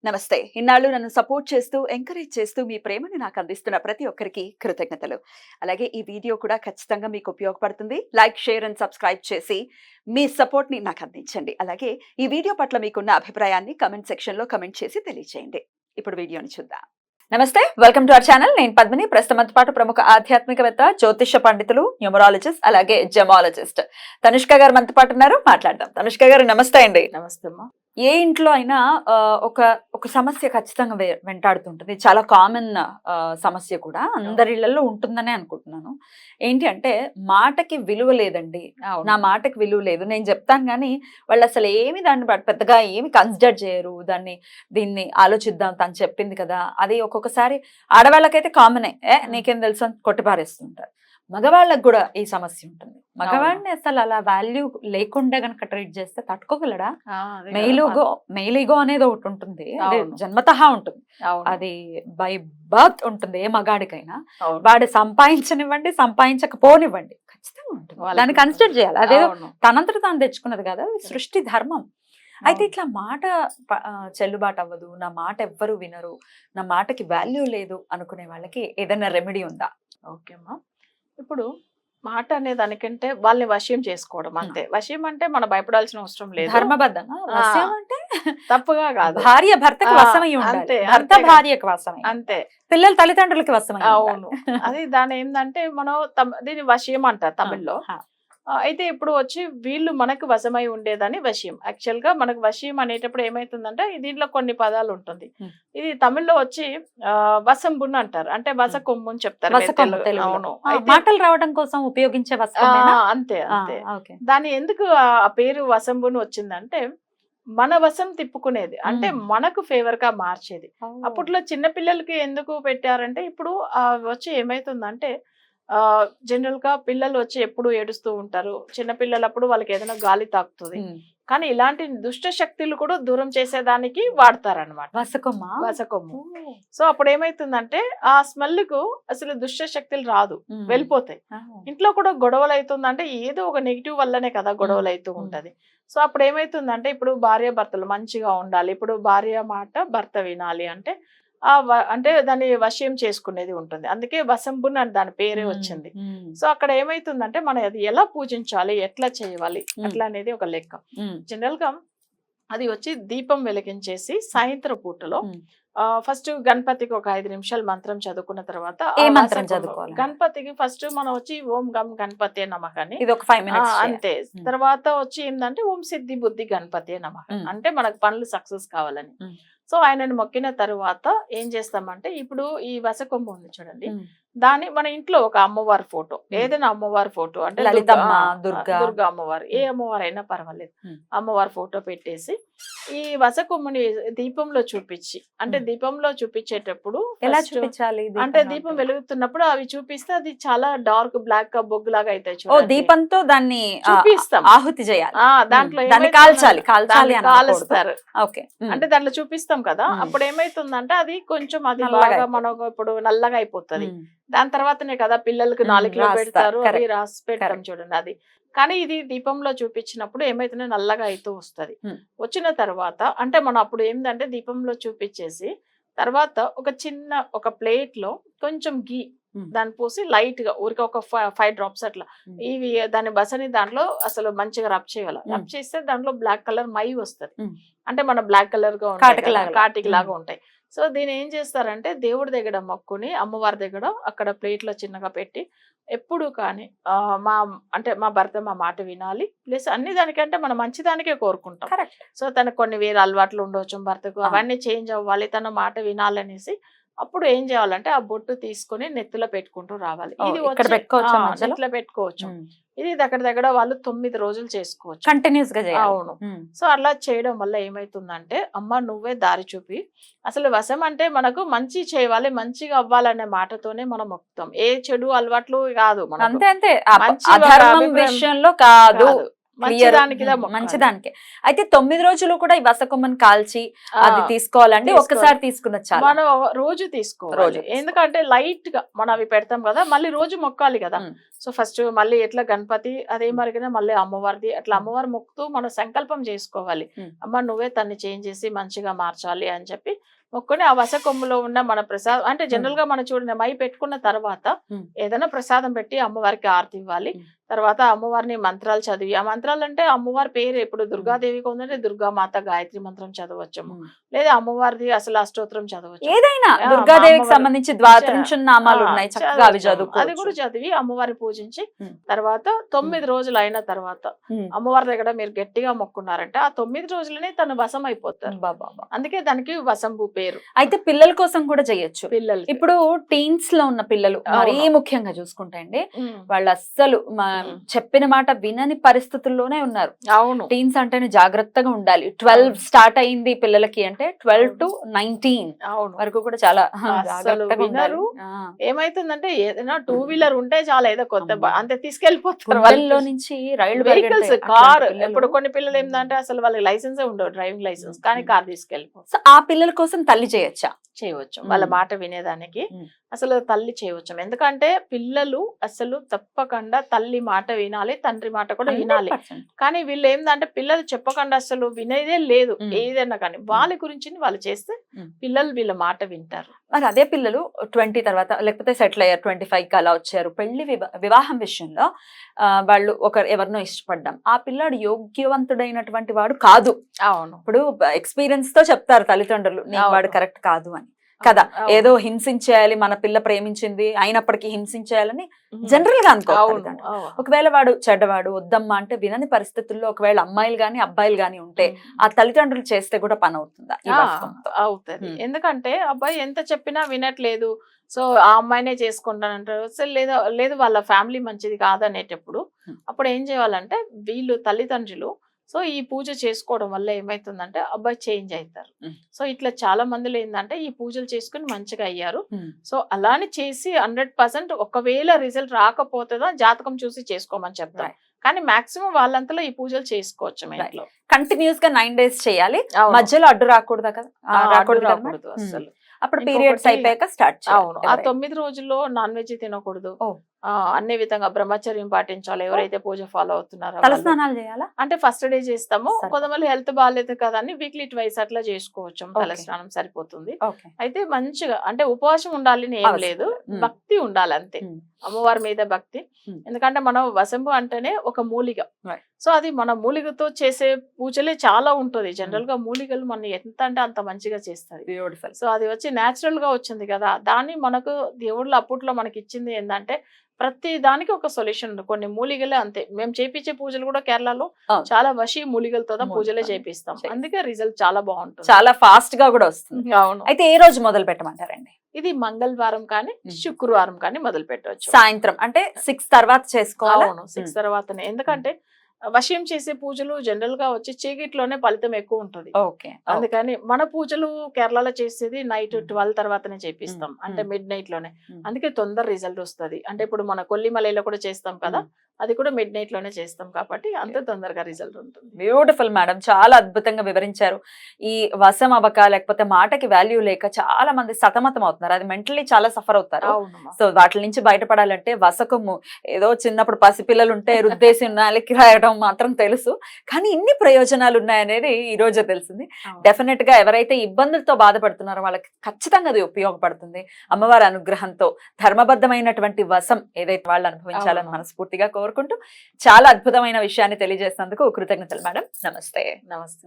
నమస్తే. ఇన్నాళ్ళు నన్ను సపోర్ట్ చేస్తూ, ఎంకరేజ్ చేస్తూ మీ ప్రేమని నాకు అందిస్తున్న ప్రతి ఒక్కరికి కృతజ్ఞతలు. అలాగే ఈ వీడియో కూడా ఖచ్చితంగా మీకు ఉపయోగపడుతుంది. లైక్, షేర్ అండ్ సబ్స్క్రైబ్ చేసి మీ సపోర్ట్‌ని నాకు అందించండి. అలాగే ఈ వీడియో పట్ల మీకున్న అభిప్రాయాన్ని కామెంట్ సెక్షన్‌లో కామెంట్ చేసి తెలియజేయండి. ఇప్పుడు వీడియోని చూద్దాం. నమస్తే, వెల్కమ్ టు అవర్ ఛానల్. నేను పద్మిని. ప్రస్తుతంతో పాటు ప్రముఖ ఆధ్యాత్మికవేత్త, జ్యోతిష పండితులు, న్యూమరాలజిస్ట్, అలాగే జెమాలజిస్ట్ తనుష్క గారు మనతో పాటు ఉన్నారు. మాట్లాడదాం. తనుష్క గారు నమస్తే అండి. నమస్తే అమ్మా. ఏ ఇంట్లో అయినా ఒక సమస్య ఖచ్చితంగా వెంటాడుతుంటుంది. చాలా కామన్ సమస్య కూడా అందరి ఇళ్లలో ఉంటుందనే అనుకుంటున్నాను. ఏంటి అంటే మాటకి విలువ లేదండి. నా మాటకి విలువ లేదు, నేను చెప్తాను కానీ వాళ్ళు అసలు ఏమి దాన్ని పెద్దగా ఏమి కన్సిడర్ చేయరు. దీన్ని ఆలోచిద్దాం, తను చెప్పింది కదా. అది ఒక్కొక్కసారి ఆడవాళ్ళకైతే కామనే, నీకేం తెలుసు అని కొట్టిపారేస్తుంటారు. మగవాళ్ళకు కూడా ఈ సమస్య ఉంటుంది. మగవాడిని అసలు అలా వాల్యూ లేకుండా గనక ట్రీట్ చేస్తే తట్టుకోగలడా? మెయిల్ ఈగో అనేది ఒకటి ఉంటుంది, అది జన్మతహా ఉంటుంది, అది బై బర్త్ ఉంటుంది. ఏ మగాడికైనా వాడు సంపాదించనివ్వండి, సంపాదించకపోనివ్వండి, ఖచ్చితంగా ఉంటుంది. దాన్ని కన్సిడర్ చేయాలి. అదేదో తనంతట తాను తెచ్చుకున్నది కదా, సృష్టి ధర్మం. అయితే ఇట్లా మాట చెల్లుబాటు అవ్వదు, నా మాట ఎవ్వరు వినరు, నా మాటకి వాల్యూ లేదు అనుకునే వాళ్ళకి ఏదైనా రెమెడీ ఉందా? ఓకే అమ్మా. ఇప్పుడు మాట అనే దానికంటే వాళ్ళని వశ్యం చేసుకోవడం అంతే. వశ్యం అంటే మనం భయపడాల్సిన అవసరం లేదు. ధర్మబద్ధంగా వశ్యం అంటే తప్పుగా కాదు. భార్య భర్తకు వశమై ఉండాలి, భర్త భార్యకు వశమై, అంతే. పిల్లలు తల్లిదండ్రులకి వశమై. అవును. అది దాని ఏంటంటే మనం దీన్ని వశ్యం అంటారు తమిళ్లో. అయితే ఇప్పుడు వచ్చి వీళ్ళు మనకు వశమై ఉండేదని వశ్యం. యాక్చువల్ గా మనకు వశ్యం అనేటప్పుడు ఏమైతుందంటే దీంట్లో కొన్ని పదాలు ఉంటుంది. ఇది తమిళ్లో వచ్చి వసంబున్ అంటారు, అంటే వస కొమ్ము అని చెప్తారు. అవును, మాటలు రావడం కోసం ఉపయోగించే అంతే అంతే. దాని ఎందుకు ఆ పేరు వసంబున్ వచ్చిందంటే మన వశం తిప్పుకునేది, అంటే మనకు ఫేవర్ గా మార్చేది. అప్పట్లో చిన్న పిల్లలకి ఎందుకు పెట్టారంటే ఇప్పుడు వచ్చి ఏమైతుందంటే జనరల్ గా పిల్లలు వచ్చి ఎప్పుడు ఏడుస్తూ ఉంటారు. చిన్న పిల్లలప్పుడు వాళ్ళకి ఏదైనా గాలి తాకుతుంది, కానీ ఇలాంటి దుష్ట శక్తులు కూడా దూరం చేసేదానికి వాడతారనమాట వసకొమ్ము. సో అప్పుడు ఏమైతుందంటే ఆ స్మెల్ కు అసలు దుష్ట శక్తులు రాదు, వెళ్ళిపోతాయి. ఇంట్లో కూడా గొడవలు అవుతుందంటే ఏదో ఒక నెగిటివ్ వల్లనే కదా గొడవలు అవుతూ ఉంటది. సో అప్పుడు ఏమైతుందంటే ఇప్పుడు భార్య భర్తలు మంచిగా ఉండాలి, ఇప్పుడు భార్య మాట భర్త వినాలి అంటే అంటే దాన్ని వశ్యం చేసుకునేది ఉంటుంది. అందుకే వసంబున్ అని దాని పేరే వచ్చింది. సో అక్కడ ఏమైతుందంటే మనం అది ఎలా పూజించాలి, ఎట్లా చేయాలి అట్లా అనేది ఒక లెక్క. జనరల్ గా అది వచ్చి దీపం వెలిగించేసి సాయంత్రం పూటలో ఫస్ట్ గణపతికి ఒక 5 నిమిషాలు మంత్రం చదువుకున్న తర్వాత గణపతికి ఫస్ట్ మనం వచ్చి ఓం గం గణపతి నమః అని అంతే. తర్వాత వచ్చి ఏంటంటే ఓం సిద్ధి బుద్ధి గణపతి నమః, అంటే మనకు పనులు సక్సెస్ కావాలని. సో ఆయనను మొక్కిన తర్వాత ఏం చేస్తామంటే ఇప్పుడు ఈ వసకొమ్ము ఉంది చూడండి, దాన్ని మన ఇంట్లో ఒక అమ్మవారి ఫోటో, ఏదైనా అమ్మవారి ఫోటో, అంటే దుర్గా అమ్మవారు, ఏ అమ్మవారు అయినా పర్వాలేదు, అమ్మవారి ఫోటో పెట్టేసి ఈ వసకొమ్ముని దీపంలో చూపించి, అంటే దీపంలో చూపించేటప్పుడు ఎలా చూపించాలి అంటే దీపం వెలుగుతున్నప్పుడు అవి చూపిస్తే అది చాలా డార్క్ బ్లాక్ గా బొగ్గు లాగా అవుతాయి. దీపంతో దాన్ని చూపిస్తాం, ఆహుతి చేయాలి. దాంట్లో కాలుస్తారు, అంటే దాంట్లో చూపిస్తాం కదా. అప్పుడు ఏమైతుందంటే అది కొంచెం అది బాగా మనకు ఇప్పుడు నల్లగా అయిపోతుంది. దాని తర్వాతనే కదా పిల్లలకి నాలుగులో పెడతారు, అవి రాసి పెడతాం చూడండి అది. కానీ ఇది దీపంలో చూపించినప్పుడు ఏమైతుందో నల్లగా అయితే వస్తుంది. వచ్చిన తర్వాత అంటే మనం అప్పుడు ఏంటంటే దీపంలో చూపించేసి తర్వాత ఒక ప్లేట్ లో కొంచెం గీ దాన్ని పోసి లైట్ గా ఊరికి ఒక 5 drops అట్లా ఇవి దాని బసని దాంట్లో అసలు మంచిగా రబ్ చేయాలి. రబ్ చేస్తే దాంట్లో బ్లాక్ కలర్ మై వస్తుంది, అంటే మన బ్లాక్ కలర్ గా ఉంటాయి, కాటికి లాగా ఉంటాయి. సో దీని ఏం చేస్తారంటే దేవుడి దగ్గర మొక్కుని అమ్మవారి దగ్గర అక్కడ ప్లేట్ లో చిన్నగా పెట్టి ఎప్పుడు కానీ మా భర్త మా మాట వినాలి, ప్లస్ అన్ని దానికంటే మనం మంచిదానికే కోరుకుంటాం. సో తనకు కొన్ని వేరే అలవాట్లు ఉండవచ్చు భర్తకు, అవన్నీ చేంజ్ అవ్వాలి, తన మాట వినాలనేసి అప్పుడు ఏం చేయాలంటే ఆ బొట్టు తీసుకుని నెత్తిలో పెట్టుకుంటూ రావాలి. ఇది నెత్తిలో పెట్టుకోవచ్చు. ఇది దగ్గర వాళ్ళు 9 రోజులు చేసుకోవచ్చు కంటిన్యూస్ గా. అవును. సో అలా చేయడం వల్ల ఏమైతుందంటే అమ్మ నువ్వే దారి చూపి, అసలు వశం అంటే మనకు మంచి చేయాలి, మంచిగా అవ్వాలనే మాటతోనే మనం మొక్కుతాం, ఏ చెడు అలవాట్లు కాదు. విషయంలో కాదు, మంచిదానికిదా మొక్కాలి. మంచిదానికే. అయితే 9 రోజులు కూడా ఈ వసకొమ్మని కాల్చి ఆ, అది తీసుకోవాలండి, తీసుకోవాలి. ఒక్కసారి తీసుకున్న చాలు? మనం రోజు తీసుకోవాలి. రోజు ఎందుకంటే లైట్ గా మనం అవి పెడతాం కదా, మళ్ళీ రోజు మొక్కాలి కదా. సో ఫస్ట్ మళ్ళీ ఎట్లా గణపతి అదే మరిగిన మళ్ళీ అమ్మవారిది అట్లా అమ్మవారి మొక్కుతూ మనం సంకల్పం చేసుకోవాలి. అమ్మ నువ్వే తన్ని చేంజ్ చేసి మంచిగా మార్చాలి అని చెప్పి మొక్కుని ఆ వసకొమ్ములో ఉన్న మన ప్రసాదం అంటే జనరల్ గా మనం చూడండి మై పెట్టుకున్న తర్వాత ఏదైనా ప్రసాదం పెట్టి అమ్మవారికి ఆరతి ఇవ్వాలి. తర్వాత అమ్మవారిని మంత్రాలు చదివి, ఆ మంత్రాలు అంటే అమ్మవారి పేరు ఇప్పుడు దుర్గాదేవికి ఉందంటే దుర్గామాత గాయత్రి మంత్రం చదవచ్చు, లేదా అమ్మవారిది అసలు అష్టోత్తరం చదవచ్చు, ఏదైనా దుర్గాదేవికి సంబంధించి ద్వాదశ నామాలు ఉన్నాయి చక్కగా అవి చదువుకోవచ్చు. అది కూడా చదివి అమ్మవారిని పూజించి తర్వాత 9 రోజులు అయిన తర్వాత అమ్మవారి దగ్గర మీరు గట్టిగా మొక్కున్నారంటే ఆ 9 రోజులనే తను వశం అయిపోతారు. అందుకే దానికి వసంబు పేరు. అయితే పిల్లల కోసం కూడా చేయొచ్చు. పిల్లలు ఇప్పుడు టీన్స్ లో ఉన్న పిల్లలు మరీ ముఖ్యంగా చూసుకుంటే అండి, వాళ్ళు అస్సలు చెప్పిన మాట వినని పరిస్థితుల్లోనే ఉన్నారు. అవును, టీన్స్ అంటేనే జాగ్రత్తగా ఉండాలి. 12 స్టార్ట్ అయింది పిల్లలకి అంటే 12 to 19 వరకు కూడా చాలా జాగ్రత్తగా ఉండాలి. ఏమైతుందంటే ఏదైనా 2 వీలర్ ఉంటే చాలా ఏదో కొత్త అంతే తీసుకెళ్లిపోతారు. వాళ్ళలో నుంచి రైళ్లు వెహికల్స్ కార్ ఇప్పుడు కొన్ని పిల్లలు ఏంటంటే అసలు వాళ్ళకి లైసెన్స్ ఉండవు, డ్రైవింగ్ లైసెన్స్, కానీ కార్ తీసుకెళ్లిపోతారు. ఆ పిల్లల కోసం తల్లి చేయొచ్చా? చేయవచ్చు, వాళ్ళ మాట వినేదానికి అసలు తల్లి చేయవచ్చు. ఎందుకంటే పిల్లలు అసలు తప్పకుండా తల్లి మాట వినాలి, తండ్రి మాట కూడా వినాలి. కానీ వీళ్ళు ఏంటంటే పిల్లలు చెప్పకుండా అసలు వినేదే లేదు. ఏదైనా కానీ వాళ్ళ గురించి వాళ్ళు చేస్తే పిల్లలు వీళ్ళ మాట వింటారు. మరి అదే పిల్లలు 20 తర్వాత లేకపోతే సెటిల్ అయ్యారు, 25కి అలా వచ్చారు, పెళ్లి వివాహం విషయంలో వాళ్ళు ఎవరినో ఇష్టపడ్డాం, ఆ పిల్లాడు యోగ్యవంతుడైనటువంటి వాడు కాదు. అవును, ఇప్పుడు ఎక్స్పీరియన్స్ తో చెప్తారు తల్లిదండ్రులు నీకు వాడు కరెక్ట్ కాదు అని కదా. ఏదో హింసించేయాలి, మన పిల్ల ప్రేమించింది అయినప్పటికీ హింసించేయాలని జనరల్ గా అనుకోవాలి. ఒకవేళ వాడు చెడ్డవాడు వద్దమ్మా అంటే వినని పరిస్థితుల్లో ఒకవేళ అమ్మాయిలు గాని అబ్బాయిలు గాని ఉంటే ఆ తల్లిదండ్రులు చేస్తే కూడా పని అవుతుందా? అవుతుంది. ఎందుకంటే అబ్బాయి ఎంత చెప్పినా వినట్లేదు, సో ఆ అమ్మాయినే చేసుకుంటానంటారు. అసలు లేదు వాళ్ళ ఫ్యామిలీ మంచిది కాదనేటప్పుడు అప్పుడు ఏం చేయాలంటే వీళ్ళు తల్లిదండ్రులు సో ఈ పూజ చేసుకోవడం వల్ల ఏమైతుందంటే అబ్బాయి చేంజ్ అవుతారు. సో ఇట్లా చాలా మందిలో ఏంటంటే ఈ పూజలు చేసుకుని మంచిగా అయ్యారు. సో అలానే చేసి 100% ఒకవేళ రిజల్ట్ రాకపోతుందా జాతకం చూసి చేసుకోమని చెప్తారు. కానీ మాక్సిమం వాళ్ళంతలో ఈ పూజలు చేసుకోవచ్చు. మా ఇంట్లో కంటిన్యూస్ గా 9 days చేయాలి, మధ్యలో అడ్డు రాకూడదా కదా? రాకూడదు అసలు. అప్పుడు పీరియడ్స్ అయిపోయాక స్టార్ట్. అవును, ఆ 9 రోజుల్లో నాన్ వెజ్ తినకూడదు, అన్ని విధంగా బ్రహ్మచర్యం పాటించాలి. ఎవరైతే పూజ ఫాలో అవుతున్నారో తలస్నానాలు చేయాలా అంటే ఫస్ట్ డే చేస్తాము. కొంతమంది హెల్త్ బాగాలేదు కదా అని వీక్లీ 2 అట్లా చేసుకోవచ్చు. తలస్నానం సరిపోతుంది. అయితే మంచిగా అంటే ఉపవాసం ఉండాలని ఏం లేదు, భక్తి ఉండాలి అంతే, అమ్మవారి మీద భక్తి. ఎందుకంటే మనం వసంబు అంటేనే ఒక మూలిక, సో అది మన మూలికతో చేసే పూజలే చాలా ఉంటుంది. జనరల్ గా మూలికలు మనం ఎంత అంటే అంత మంచిగా చేస్తుంది. సో అది వచ్చి నేచురల్ గా వచ్చింది కదా, దాన్ని మనకు దేవుళ్ళు అప్పట్లో మనకి ఇచ్చింది ఏంటంటే ప్రతి దానికి ఒక సొల్యూషన్ ఉంది. కొన్ని మూలికలే అంతే. మేము చేపించే పూజలు కూడా కేరళలో చాలా వశీ మూలికలతో పూజలే చేపిస్తాం. అందుకే రిజల్ట్ చాలా బాగుంటుంది, చాలా ఫాస్ట్ గా కూడా వస్తుంది. అవును. అయితే ఏ రోజు మొదలు పెట్టమంటారండి? ఇది మంగళవారం కానీ శుక్రవారం కానీ మొదలు పెట్టవచ్చు. సాయంత్రం అంటే 6 తర్వాత చేసుకోవాలి. అవును, 6 తర్వాతనే. ఎందుకంటే వశ్యం చేసే పూజలు జనరల్ గా వచ్చి చీకట్లోనే ఫలితం ఎక్కువ ఉంటుంది. అందుకని మన పూజలు కేరళలో చేసేది నైట్ 12 తర్వాతనే చేపిస్తాం, అంటే మిడ్ నైట్ లోనే. అందుకే తొందర రిజల్ట్ వస్తుంది. అంటే ఇప్పుడు మన కొల్లిమలలో కూడా చేస్తాం కదా, అది కూడా మిడ్ నైట్ లోనే చేస్తాం కాబట్టి అంత తొందరగా రిజల్ట్ ఉంటుంది. బ్యూటిఫుల్ మేడం, చాలా అద్భుతంగా వివరించారు. ఈ వశం అవ్వక లేకపోతే మాటకి వాల్యూ లేక చాలా మంది సతమతం అవుతున్నారు, అది మెంటలీ చాలా సఫర్ అవుతారు. సో వాటి నుంచి బయటపడాలంటే వసకము ఏదో చిన్నప్పుడు పసిపిల్లలు ఉంటే రుద్దేసి నాలికి రాయడం మాత్రం తెలుసు, కానీ ఇన్ని ప్రయోజనాలు ఉన్నాయనేది ఈ రోజే తెలిసింది. డెఫినెట్ గా ఎవరైతే ఇబ్బందులతో బాధపడుతున్నారో వాళ్ళకి ఖచ్చితంగా అది ఉపయోగపడుతుంది. అమ్మవారి అనుగ్రహంతో ధర్మబద్ధమైనటువంటి వశం ఏదైతే వాళ్ళు అనుభవించాలని మనస్ఫూర్తిగా కోరుకుంటూ చాలా అద్భుతమైన విషయాన్ని తెలియజేసినందుకు కృతజ్ఞతలు మేడం. నమస్తే. నమస్తే.